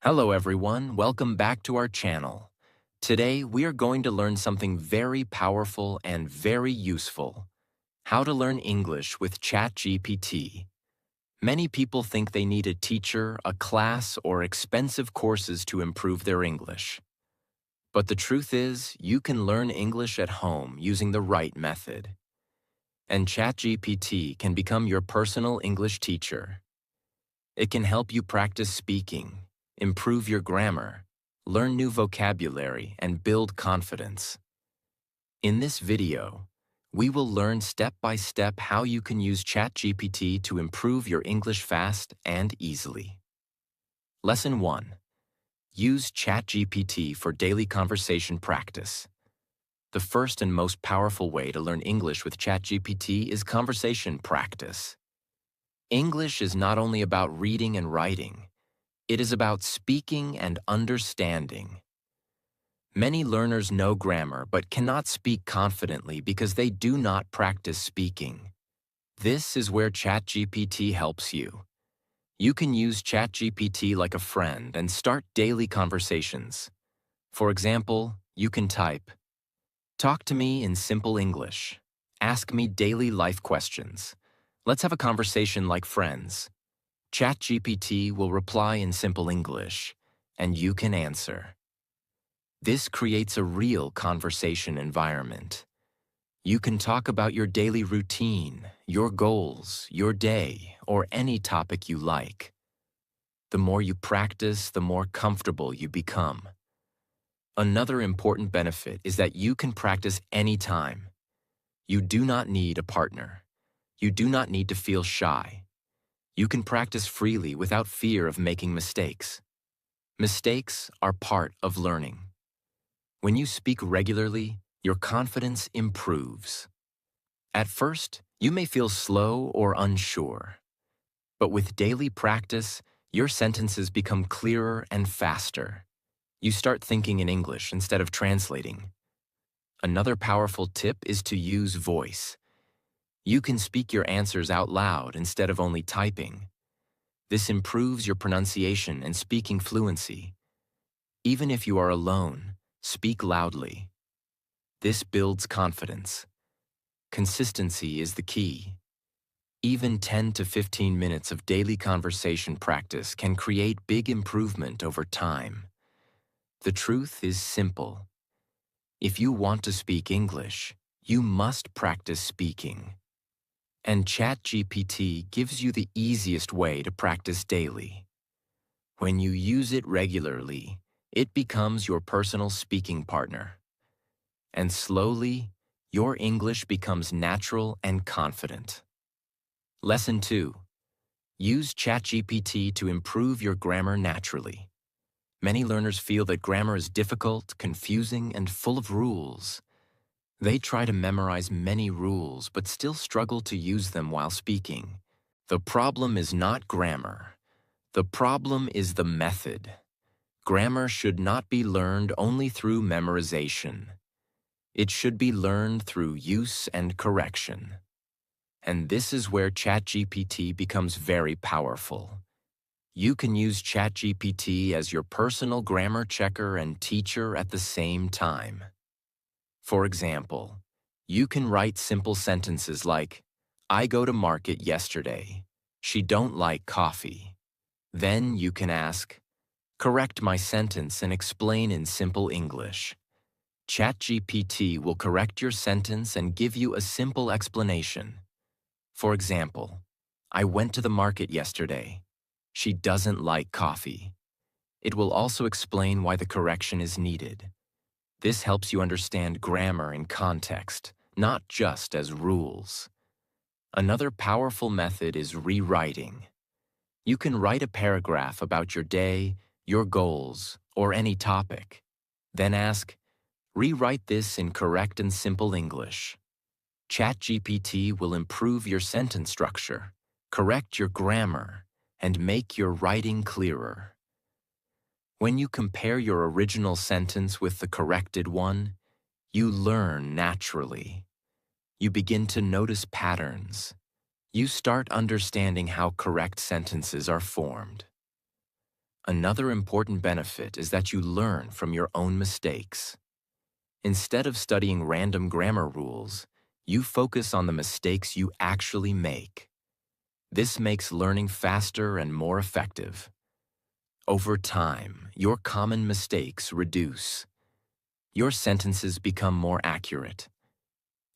Hello everyone, welcome back to our channel. Today we are going to learn something very powerful and very useful. How to learn English with ChatGPT. Many people think they need a teacher, a class, or expensive courses to improve their English. But the truth is, you can learn English at home using the right method. And ChatGPT can become your personal English teacher. It can help you practice speaking, improve your grammar, learn new vocabulary, and build confidence. In this video, we will learn step by step how you can use ChatGPT to improve your English fast and easily. Lesson 1. Use ChatGPT for daily conversation practice. The first and most powerful way to learn English with ChatGPT is conversation practice. English is not only about reading and writing, it is about speaking and understanding. Many learners know grammar but cannot speak confidently because they do not practice speaking. This is where ChatGPT helps you. You can use ChatGPT like a friend and start daily conversations. For example, you can type, "Talk to me in simple English. Ask me daily life questions. Let's have a conversation like friends." ChatGPT will reply in simple English, and you can answer. This creates a real conversation environment. You can talk about your daily routine, your goals, your day, or any topic you like. The more you practice, the more comfortable you become. Another important benefit is that you can practice anytime. You do not need a partner. You do not need to feel shy. You can practice freely without fear of making mistakes. Mistakes are part of learning. When you speak regularly, your confidence improves. At first, you may feel slow or unsure. But with daily practice, your sentences become clearer and faster. You start thinking in English instead of translating. Another powerful tip is to use voice. You can speak your answers out loud instead of only typing. This improves your pronunciation and speaking fluency. Even if you are alone, speak loudly. This builds confidence. Consistency is the key. Even 10 to 15 minutes of daily conversation practice can create big improvement over time. The truth is simple. If you want to speak English, you must practice speaking. And ChatGPT gives you the easiest way to practice daily. When you use it regularly, it becomes your personal speaking partner. And slowly, your English becomes natural and confident. Lesson 2. Use ChatGPT to improve your grammar naturally. Many learners feel that grammar is difficult, confusing, and full of rules. They try to memorize many rules but still struggle to use them while speaking. The problem is not grammar. The problem is the method. Grammar should not be learned only through memorization. It should be learned through use and correction. And this is where ChatGPT becomes very powerful. You can use ChatGPT as your personal grammar checker and teacher at the same time. For example, you can write simple sentences like, "I go to market yesterday. She don't like coffee." Then you can ask, "Correct my sentence and explain in simple English." ChatGPT will correct your sentence and give you a simple explanation. For example, "I went to the market yesterday. She doesn't like coffee." It will also explain why the correction is needed. This helps you understand grammar in context, not just as rules. Another powerful method is rewriting. You can write a paragraph about your day, your goals, or any topic. Then ask, "Rewrite this in correct and simple English." ChatGPT will improve your sentence structure, correct your grammar, and make your writing clearer. When you compare your original sentence with the corrected one, you learn naturally. You begin to notice patterns. You start understanding how correct sentences are formed. Another important benefit is that you learn from your own mistakes. Instead of studying random grammar rules, you focus on the mistakes you actually make. This makes learning faster and more effective. Over time, your common mistakes reduce. Your sentences become more accurate.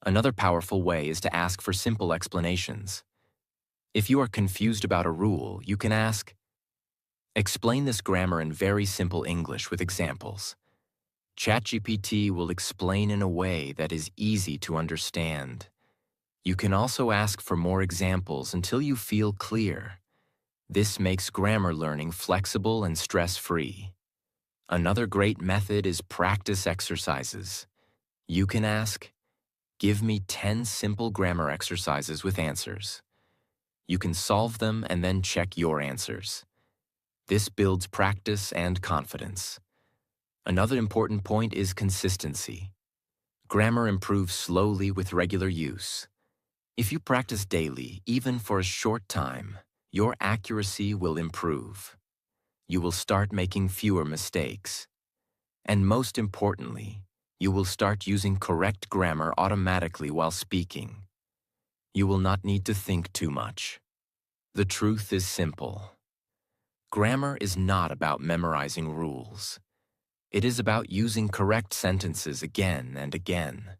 Another powerful way is to ask for simple explanations. If you are confused about a rule, you can ask, "Explain this grammar in very simple English with examples." ChatGPT will explain in a way that is easy to understand. You can also ask for more examples until you feel clear. This makes grammar learning flexible and stress-free. Another great method is practice exercises. You can ask, "Give me 10 simple grammar exercises with answers." You can solve them and then check your answers. This builds practice and confidence. Another important point is consistency. Grammar improves slowly with regular use. If you practice daily, even for a short time, your accuracy will improve. You will start making fewer mistakes. And most importantly, you will start using correct grammar automatically while speaking. You will not need to think too much. The truth is simple. Grammar is not about memorizing rules. It is about using correct sentences again and again.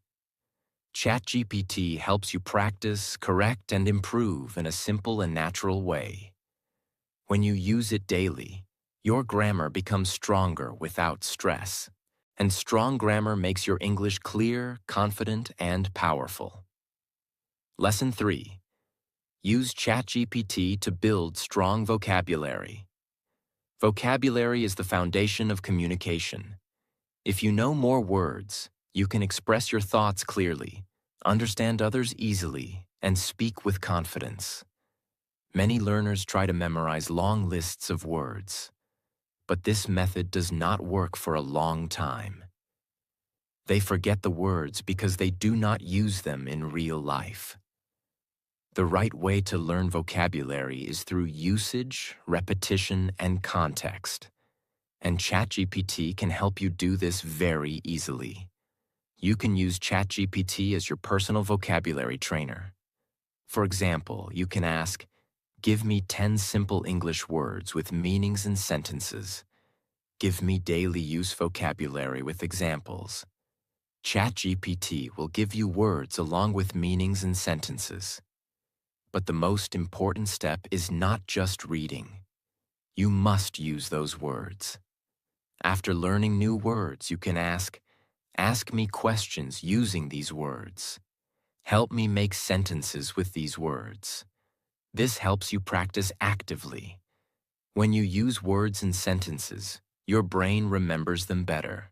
ChatGPT helps you practice, correct, and improve in a simple and natural way. When you use it daily, your grammar becomes stronger without stress. And strong grammar makes your English clear, confident, and powerful. Lesson 3. Use ChatGPT to build strong vocabulary. Vocabulary is the foundation of communication. If you know more words, you can express your thoughts clearly, understand others easily, and speak with confidence. Many learners try to memorize long lists of words, but this method does not work for a long time. They forget the words because they do not use them in real life. The right way to learn vocabulary is through usage, repetition, and context. And ChatGPT can help you do this very easily. You can use ChatGPT as your personal vocabulary trainer. For example, you can ask, "Give me 10 simple English words with meanings and sentences. Give me daily use vocabulary with examples." ChatGPT will give you words along with meanings and sentences. But the most important step is not just reading. You must use those words. After learning new words, you can ask me questions using these words. Help me make sentences with these words. This helps you practice actively. When you use words and sentences, your brain remembers them better.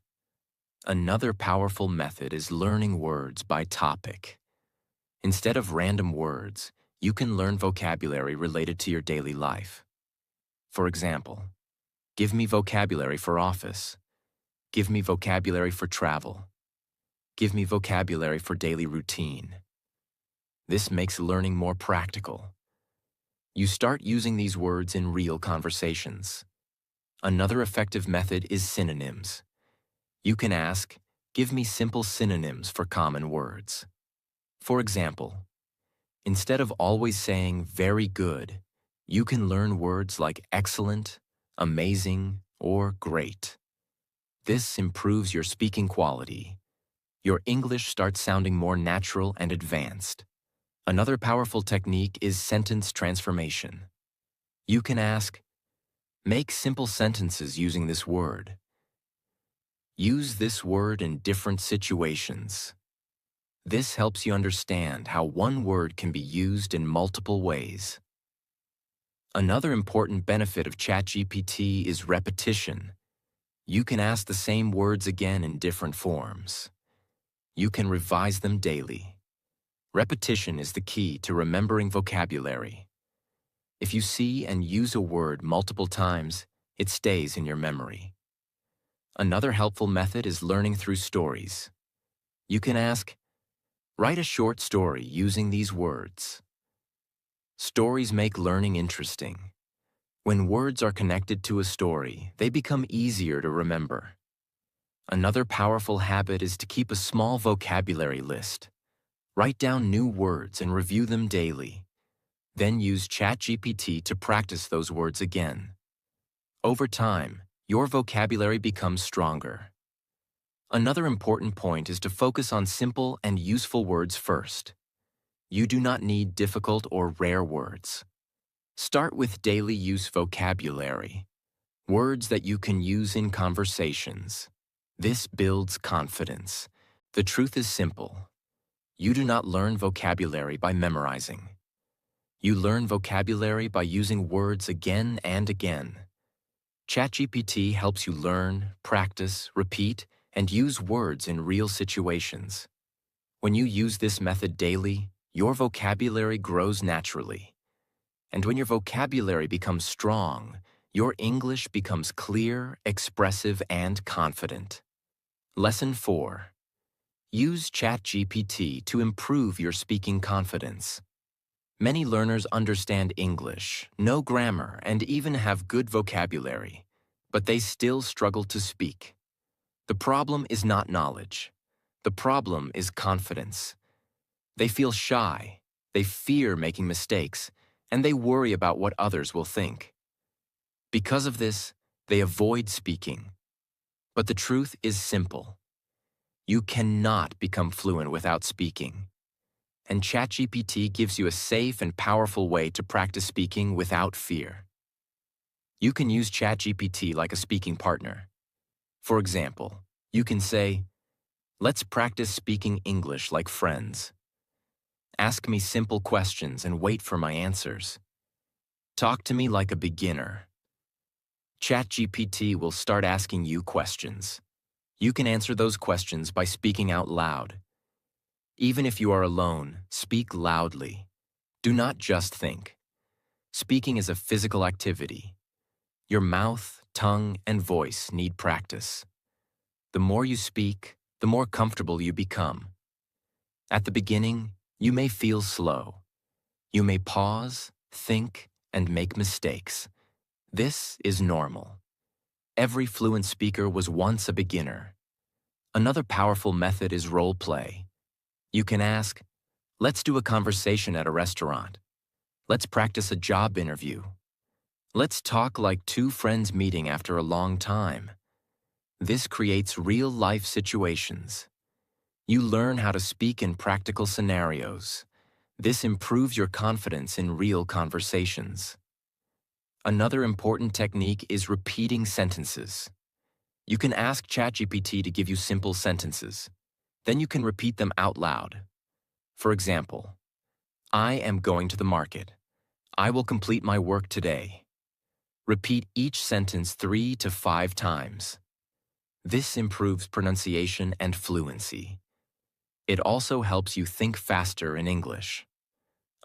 Another powerful method is learning words by topic. Instead of random words, you can learn vocabulary related to your daily life. For example, give me vocabulary for office. Give me vocabulary for travel. Give me vocabulary for daily routine. This makes learning more practical. You start using these words in real conversations. Another effective method is synonyms. You can ask, "Give me simple synonyms for common words." For example, instead of always saying "very good," you can learn words like excellent, amazing, or great. This improves your speaking quality. Your English starts sounding more natural and advanced. Another powerful technique is sentence transformation. You can ask, "Make simple sentences using this word." Use this word in different situations. This helps you understand how one word can be used in multiple ways. Another important benefit of ChatGPT is repetition. You can ask the same words again in different forms. You can revise them daily. Repetition is the key to remembering vocabulary. If you see and use a word multiple times, it stays in your memory. Another helpful method is learning through stories. You can ask, "Write a short story using these words." Stories make learning interesting. When words are connected to a story, they become easier to remember. Another powerful habit is to keep a small vocabulary list. Write down new words and review them daily. Then use ChatGPT to practice those words again. Over time, your vocabulary becomes stronger. Another important point is to focus on simple and useful words first. You do not need difficult or rare words. Start with daily use vocabulary, words that you can use in conversations. This builds confidence. The truth is simple. You do not learn vocabulary by memorizing. You learn vocabulary by using words again and again. ChatGPT helps you learn, practice, repeat, and use words in real situations. When you use this method daily, your vocabulary grows naturally. And when your vocabulary becomes strong, your English becomes clear, expressive, and confident. Lesson 4. Use ChatGPT to improve your speaking confidence. Many learners understand English, know grammar, and even have good vocabulary, but they still struggle to speak. The problem is not knowledge. The problem is confidence. They feel shy, they fear making mistakes, and they worry about what others will think. Because of this, they avoid speaking. But the truth is simple. You cannot become fluent without speaking. And ChatGPT gives you a safe and powerful way to practice speaking without fear. You can use ChatGPT like a speaking partner. For example, you can say, "Let's practice speaking English like friends. Ask me simple questions and wait for my answers. Talk to me like a beginner." ChatGPT will start asking you questions. You can answer those questions by speaking out loud. Even if you are alone, speak loudly. Do not just think. Speaking is a physical activity. Your mouth, tongue, and voice need practice. The more you speak, the more comfortable you become. At the beginning, you may feel slow. You may pause, think, and make mistakes. This is normal. Every fluent speaker was once a beginner. Another powerful method is role play. You can ask, "Let's do a conversation at a restaurant. Let's practice a job interview. Let's talk like two friends meeting after a long time." This creates real-life situations. You learn how to speak in practical scenarios. This improves your confidence in real conversations. Another important technique is repeating sentences. You can ask ChatGPT to give you simple sentences. Then you can repeat them out loud. For example, "I am going to the market. I will complete my work today." Repeat each sentence 3 to 5 times. This improves pronunciation and fluency. It also helps you think faster in English.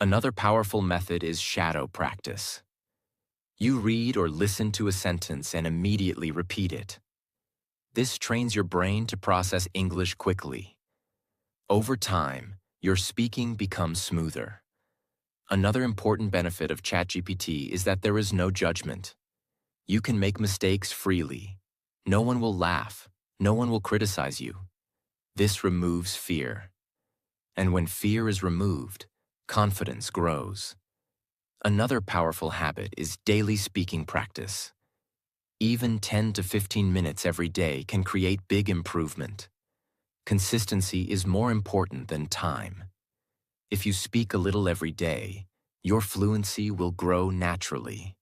Another powerful method is shadow practice. You read or listen to a sentence and immediately repeat it. This trains your brain to process English quickly. Over time, your speaking becomes smoother. Another important benefit of ChatGPT is that there is no judgment. You can make mistakes freely. No one will laugh. No one will criticize you. This removes fear. And when fear is removed, confidence grows. Another powerful habit is daily speaking practice. Even 10 to 15 minutes every day can create big improvement. Consistency is more important than time. If you speak a little every day, your fluency will grow naturally.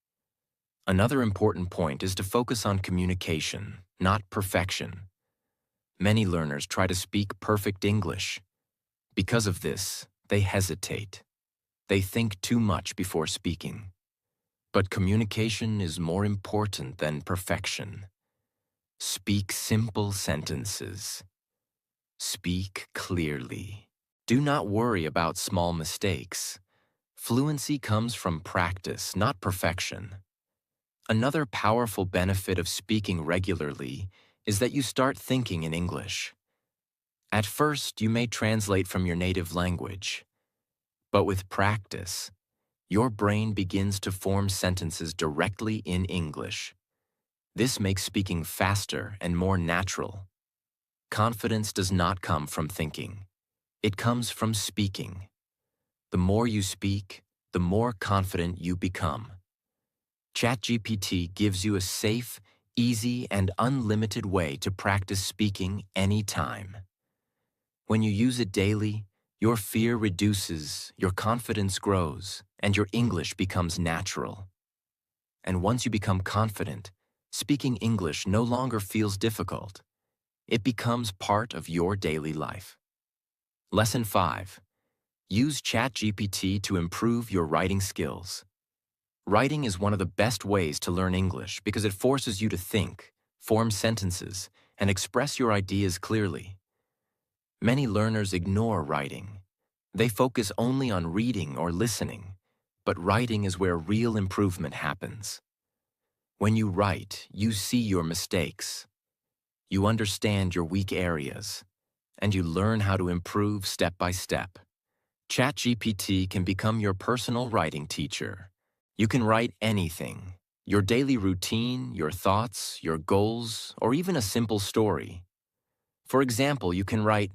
Another important point is to focus on communication, not perfection. Many learners try to speak perfect English. Because of this, they hesitate. They think too much before speaking. But communication is more important than perfection. Speak simple sentences. Speak clearly. Do not worry about small mistakes. Fluency comes from practice, not perfection. Another powerful benefit of speaking regularly is that you start thinking in English. At first, you may translate from your native language, but with practice, your brain begins to form sentences directly in English. This makes speaking faster and more natural. Confidence does not come from thinking. It comes from speaking. The more you speak, the more confident you become. ChatGPT gives you a safe, easy, and unlimited way to practice speaking anytime. When you use it daily, your fear reduces, your confidence grows, and your English becomes natural. And once you become confident, speaking English no longer feels difficult. It becomes part of your daily life. Lesson 5. Use ChatGPT to improve your writing skills. Writing is one of the best ways to learn English because it forces you to think, form sentences, and express your ideas clearly. Many learners ignore writing. They focus only on reading or listening, but writing is where real improvement happens. When you write, you see your mistakes. You understand your weak areas, and you learn how to improve step by step. ChatGPT can become your personal writing teacher. You can write anything, your daily routine, your thoughts, your goals, or even a simple story. For example, you can write,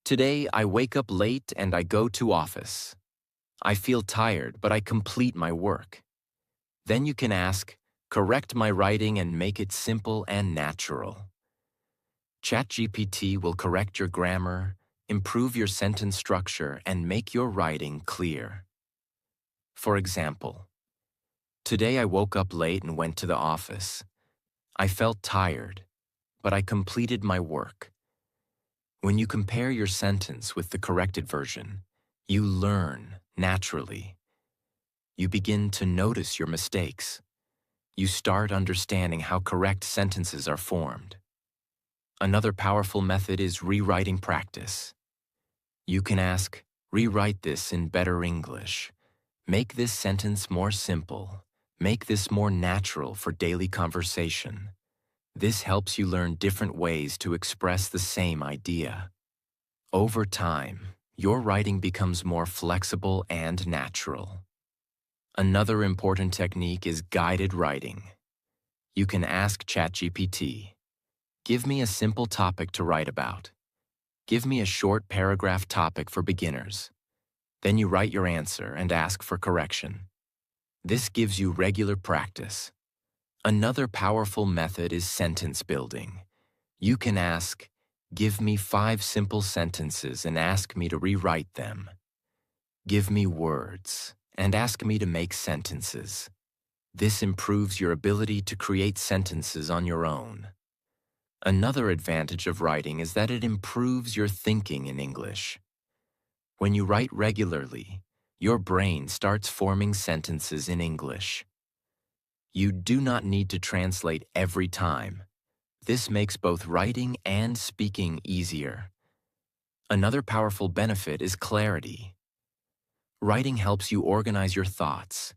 "Today I wake up late and I go to office. I feel tired, but I complete my work." Then you can ask, "Correct my writing and make it simple and natural." ChatGPT will correct your grammar, improve your sentence structure, and make your writing clear. For example, "Today I woke up late and went to the office. I felt tired, but I completed my work." When you compare your sentence with the corrected version, you learn naturally. You begin to notice your mistakes. You start understanding how correct sentences are formed. Another powerful method is rewriting practice. You can ask, "Rewrite this in better English. Make this sentence more simple. Make this more natural for daily conversation." This helps you learn different ways to express the same idea. Over time, your writing becomes more flexible and natural. Another important technique is guided writing. You can ask ChatGPT, "Give me a simple topic to write about. Give me a short paragraph topic for beginners." Then you write your answer and ask for correction. This gives you regular practice. Another powerful method is sentence building. You can ask, "Give me 5 simple sentences and ask me to rewrite them. Give me words and ask me to make sentences." This improves your ability to create sentences on your own. Another advantage of writing is that it improves your thinking in English. When you write regularly, your brain starts forming sentences in English. You do not need to translate every time. This makes both writing and speaking easier. Another powerful benefit is clarity. Writing helps you organize your thoughts.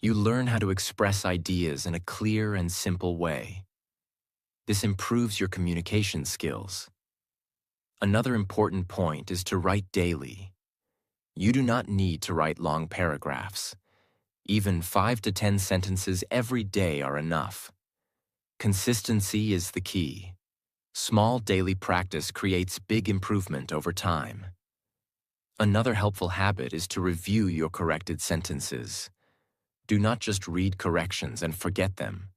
You learn how to express ideas in a clear and simple way. This improves your communication skills. Another important point is to write daily. You do not need to write long paragraphs. Even 5 to 10 sentences every day are enough. Consistency is the key. Small daily practice creates big improvement over time. Another helpful habit is to review your corrected sentences. Do not just read corrections and forget them.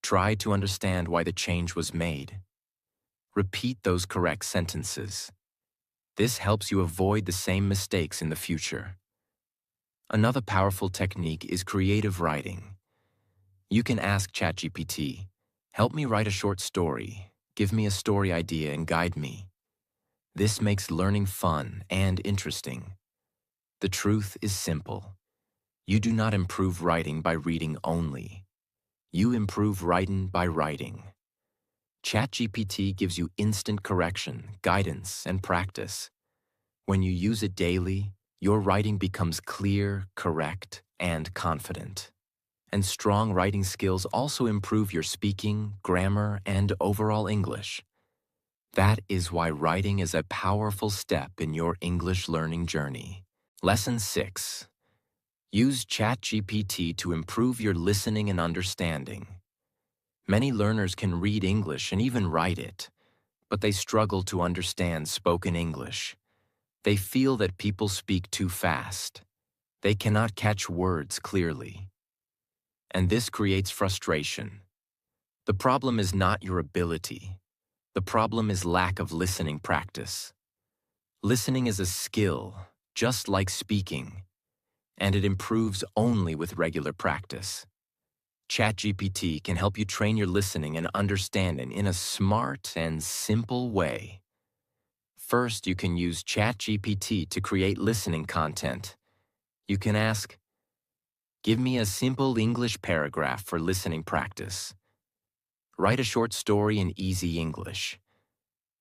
Try to understand why the change was made. Repeat those correct sentences. This helps you avoid the same mistakes in the future. Another powerful technique is creative writing. You can ask ChatGPT, "Help me write a short story. Give me a story idea and guide me." This makes learning fun and interesting. The truth is simple. You do not improve writing by reading only. You improve writing by writing. ChatGPT gives you instant correction, guidance, and practice. When you use it daily, your writing becomes clear, correct, and confident. And strong writing skills also improve your speaking, grammar, and overall English. That is why writing is a powerful step in your English learning journey. Lesson 6. Use ChatGPT to improve your listening and understanding. Many learners can read English and even write it, but they struggle to understand spoken English. They feel that people speak too fast. They cannot catch words clearly. And this creates frustration. The problem is not your ability. The problem is lack of listening practice. Listening is a skill, just like speaking, and it improves only with regular practice. ChatGPT can help you train your listening and understanding in a smart and simple way. First, you can use ChatGPT to create listening content. You can ask, "Give me a simple English paragraph for listening practice." Write a short story in easy English.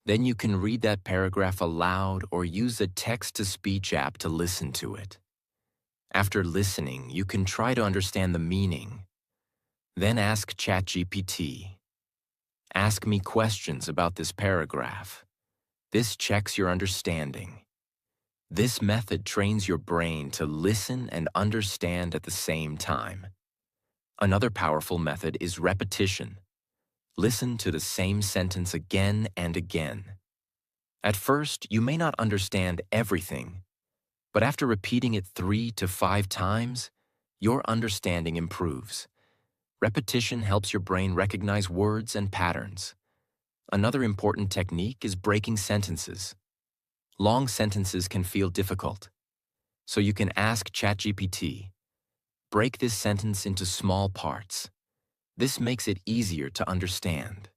Then you can read that paragraph aloud or use a text-to-speech app to listen to it. After listening, you can try to understand the meaning. Then ask ChatGPT. Ask me questions about this paragraph. This checks your understanding. This method trains your brain to listen and understand at the same time. Another powerful method is repetition. Listen to the same sentence again and again. At first, you may not understand everything, but after repeating it 3 to 5 times, your understanding improves. Repetition helps your brain recognize words and patterns. Another important technique is breaking sentences. Long sentences can feel difficult, so you can ask ChatGPT, "Break this sentence into small parts." This makes it easier to understand.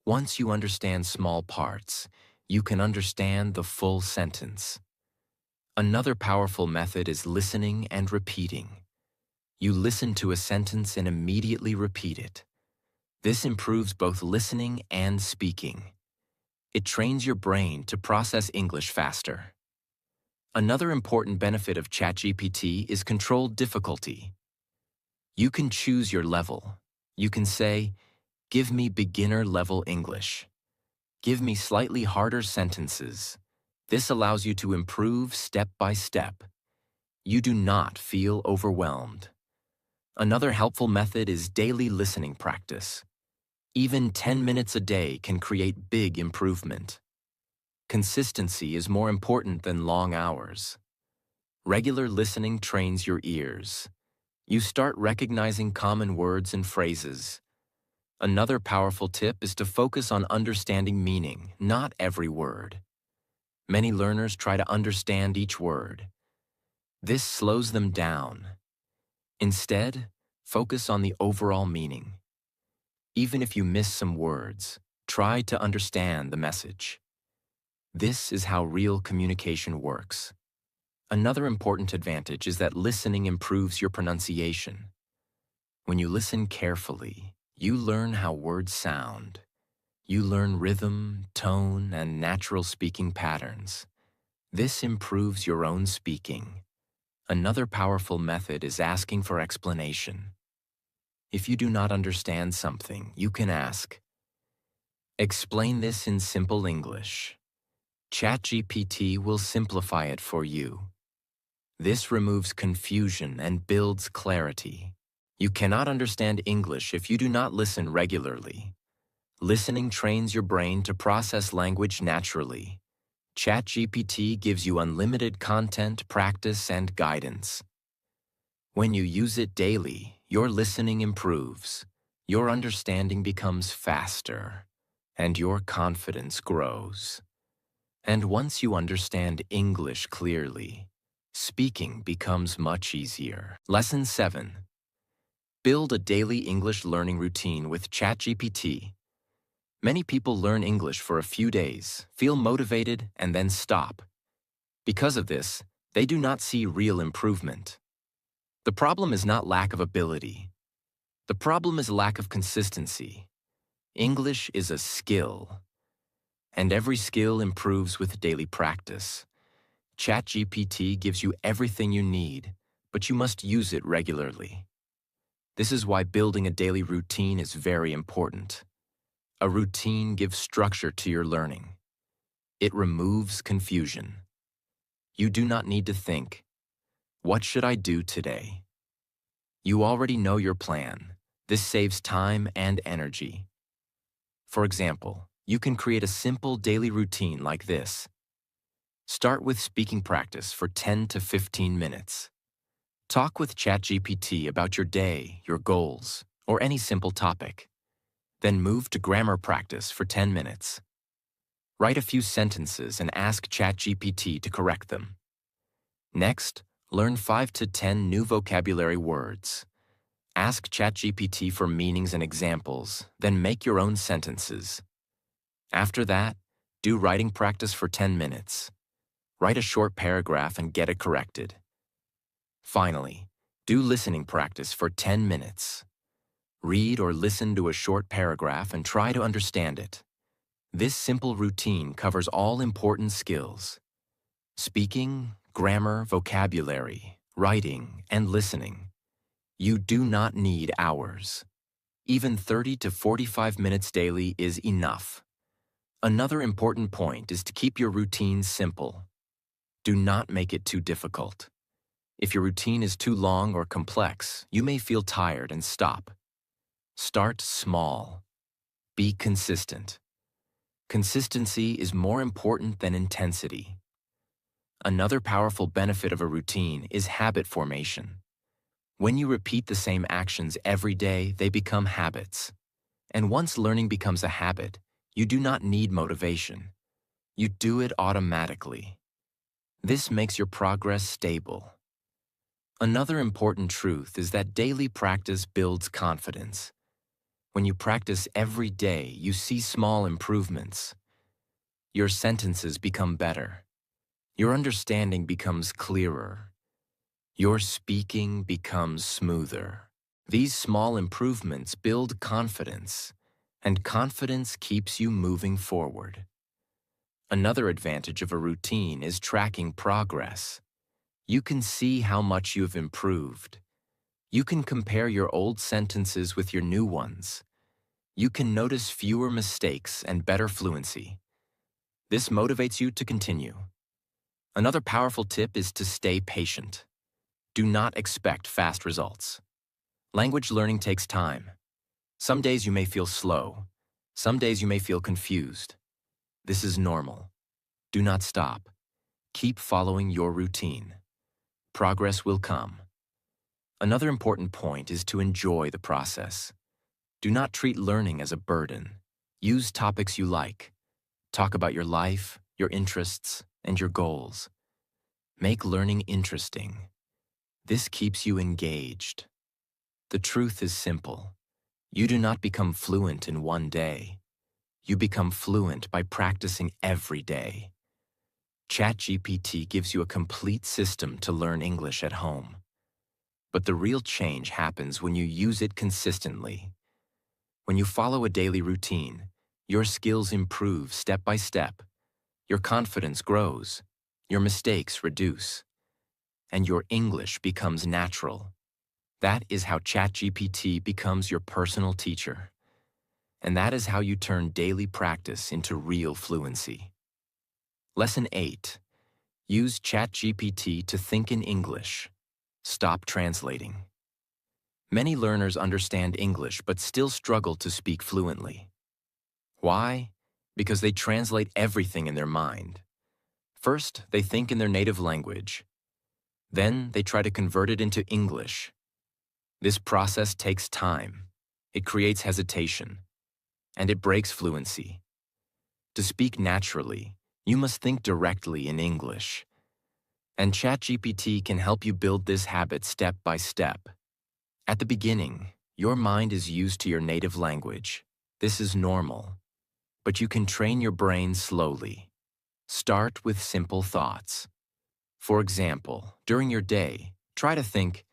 Once you understand small parts, you can understand the full sentence. Another powerful method is listening and repeating. You listen to a sentence and immediately repeat it. This improves both listening and speaking. It trains your brain to process English faster. Another important benefit of ChatGPT is controlled difficulty. You can choose your level. You can say, "Give me beginner-level English." Give me slightly harder sentences. This allows you to improve step by step. You do not feel overwhelmed. Another helpful method is daily listening practice. Even 10 minutes a day can create big improvement. Consistency is more important than long hours. Regular listening trains your ears. You start recognizing common words and phrases. Another powerful tip is to focus on understanding meaning, not every word. Many learners try to understand each word. This slows them down. Instead, focus on the overall meaning. Even if you miss some words, try to understand the message. This is how real communication works. Another important advantage is that listening improves your pronunciation. When you listen carefully, you learn how words sound. You learn rhythm, tone, and natural speaking patterns. This improves your own speaking. Another powerful method is asking for explanation. If you do not understand something, you can ask, "Explain this in simple English." ChatGPT will simplify it for you. This removes confusion and builds clarity. You cannot understand English if you do not listen regularly. Listening trains your brain to process language naturally. ChatGPT gives you unlimited content, practice, and guidance. When you use it daily, your listening improves, your understanding becomes faster, and your confidence grows. And once you understand English clearly, speaking becomes much easier. Lesson 7. Build a daily English learning routine with ChatGPT. Many people learn English for a few days, feel motivated, and then stop. Because of this, they do not see real improvement. The problem is not lack of ability. The problem is lack of consistency. English is a skill, and every skill improves with daily practice. ChatGPT gives you everything you need, but you must use it regularly. This is why building a daily routine is very important. A routine gives structure to your learning. It removes confusion. You do not need to think, What should I do today? You already know your plan. This saves time and energy. For example, you can create a simple daily routine like this. Start with speaking practice for 10 to 15 minutes. Talk with ChatGPT about your day, your goals, or any simple topic. Then move to grammar practice for 10 minutes. Write a few sentences and ask ChatGPT to correct them. Next, learn 5 to 10 new vocabulary words. Ask ChatGPT for meanings and examples, then make your own sentences. After that, do writing practice for 10 minutes. Write a short paragraph and get it corrected. Finally, do listening practice for 10 minutes. Read or listen to a short paragraph and try to understand it. This simple routine covers all important skills: speaking, grammar, vocabulary, writing, and listening. You do not need hours. Even 30 to 45 minutes daily is enough. Another important point is to keep your routine simple. Do not make it too difficult. If your routine is too long or complex, you may feel tired and stop. Start small. Be consistent. Consistency is more important than intensity. Another powerful benefit of a routine is habit formation. When you repeat the same actions every day, they become habits. And once learning becomes a habit, you do not need motivation. You do it automatically. This makes your progress stable. Another important truth is that daily practice builds confidence. When you practice every day, you see small improvements. Your sentences become better. Your understanding becomes clearer. Your speaking becomes smoother. These small improvements build confidence, and confidence keeps you moving forward. Another advantage of a routine is tracking progress. You can see how much you have improved. You can compare your old sentences with your new ones. You can notice fewer mistakes and better fluency. This motivates you to continue. Another powerful tip is to stay patient. Do not expect fast results. Language learning takes time. Some days you may feel slow. Some days you may feel confused. This is normal. Do not stop. Keep following your routine. Progress will come. Another important point is to enjoy the process. Do not treat learning as a burden. Use topics you like. Talk about your life, your interests, and your goals. Make learning interesting. This keeps you engaged. The truth is simple. You do not become fluent in one day. You become fluent by practicing every day. ChatGPT gives you a complete system to learn English at home. But the real change happens when you use it consistently. When you follow a daily routine, your skills improve step by step. Your confidence grows. Your mistakes reduce. And your English becomes natural. That is how ChatGPT becomes your personal teacher. And that is how you turn daily practice into real fluency. Lesson 8. Use ChatGPT to think in English. Stop translating. Many learners understand English but still struggle to speak fluently. Why? Because they translate everything in their mind. First, they think in their native language. Then, they try to convert it into English. This process takes time. It creates hesitation. And it breaks fluency. To speak naturally, you must think directly in English. And ChatGPT can help you build this habit step by step. At the beginning, your mind is used to your native language. This is normal. But you can train your brain slowly. Start with simple thoughts. For example, during your day, try to think,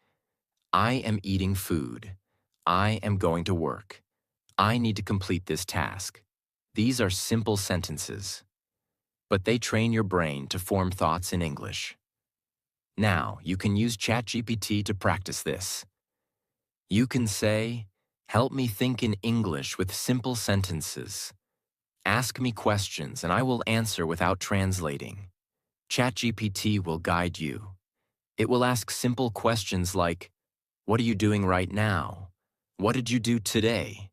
I am eating food. I am going to work. I need to complete this task. These are simple sentences. But they train your brain to form thoughts in English. Now, you can use ChatGPT to practice this. You can say, help me think in English with simple sentences. Ask me questions and I will answer without translating. ChatGPT will guide you. It will ask simple questions like, "What are you doing right now? What did you do today?"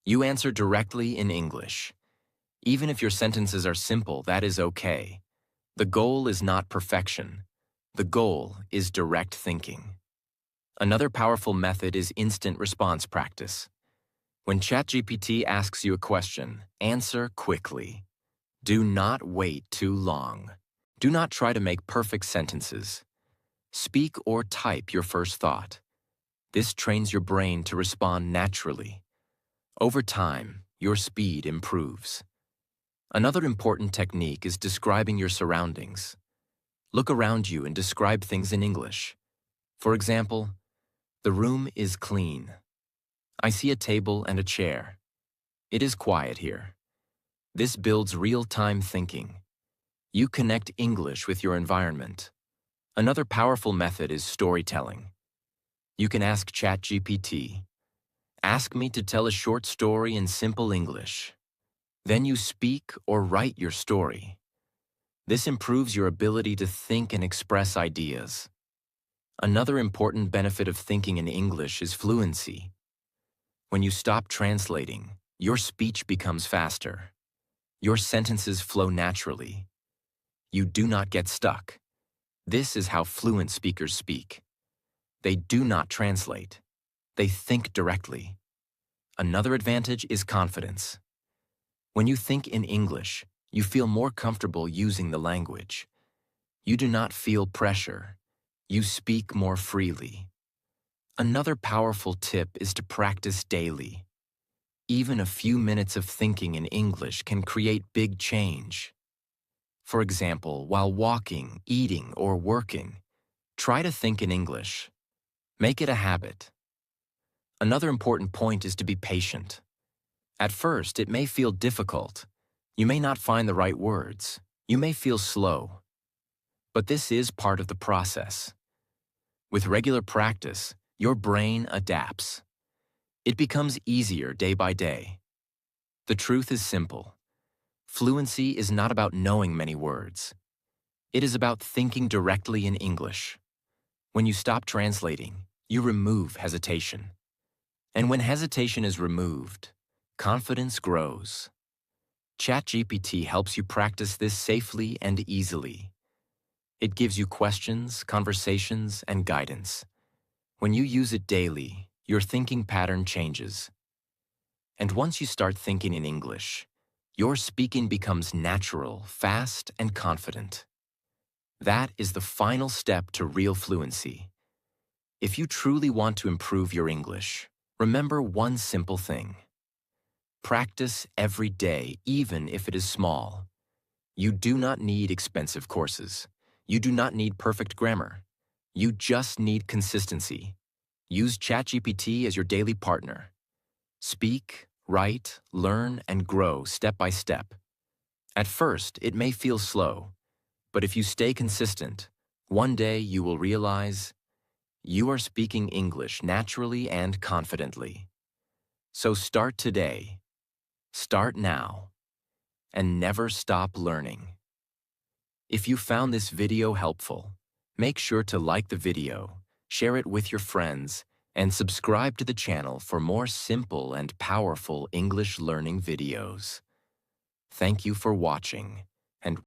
You answer directly in English. Even if your sentences are simple, that is okay. The goal is not perfection. The goal is direct thinking. Another powerful method is instant response practice. When ChatGPT asks you a question, answer quickly. Do not wait too long. Do not try to make perfect sentences. Speak or type your first thought. This trains your brain to respond naturally. Over time, your speed improves. Another important technique is describing your surroundings. Look around you and describe things in English. For example, the room is clean. I see a table and a chair. It is quiet here. This builds real-time thinking. You connect English with your environment. Another powerful method is storytelling. You can ask ChatGPT, "Ask me to tell a short story in simple English." Then you speak or write your story. This improves your ability to think and express ideas. Another important benefit of thinking in English is fluency. When you stop translating, your speech becomes faster. Your sentences flow naturally. You do not get stuck. This is how fluent speakers speak. They do not translate. They think directly. Another advantage is confidence. When you think in English, you feel more comfortable using the language. You do not feel pressure. You speak more freely. Another powerful tip is to practice daily. Even a few minutes of thinking in English can create big change. For example, while walking, eating, or working, try to think in English. Make it a habit. Another important point is to be patient. At first, it may feel difficult. You may not find the right words. You may feel slow. But this is part of the process. With regular practice, your brain adapts. It becomes easier day by day. The truth is simple. Fluency is not about knowing many words. It is about thinking directly in English. When you stop translating, you remove hesitation. And when hesitation is removed, confidence grows. ChatGPT helps you practice this safely and easily. It gives you questions, conversations, and guidance. When you use it daily, your thinking pattern changes. And once you start thinking in English, your speaking becomes natural, fast, and confident. That is the final step to real fluency. If you truly want to improve your English, remember one simple thing. Practice every day, even if it is small. You do not need expensive courses. You do not need perfect grammar. You just need consistency. Use ChatGPT as your daily partner. Speak, write, learn, and grow step by step. At first, it may feel slow, but if you stay consistent, one day you will realize you are speaking English naturally and confidently. So start today. Start now. And never stop learning. If you found this video helpful, make sure to like the video, share it with your friends, and subscribe to the channel for more simple and powerful English learning videos. Thank you for watching.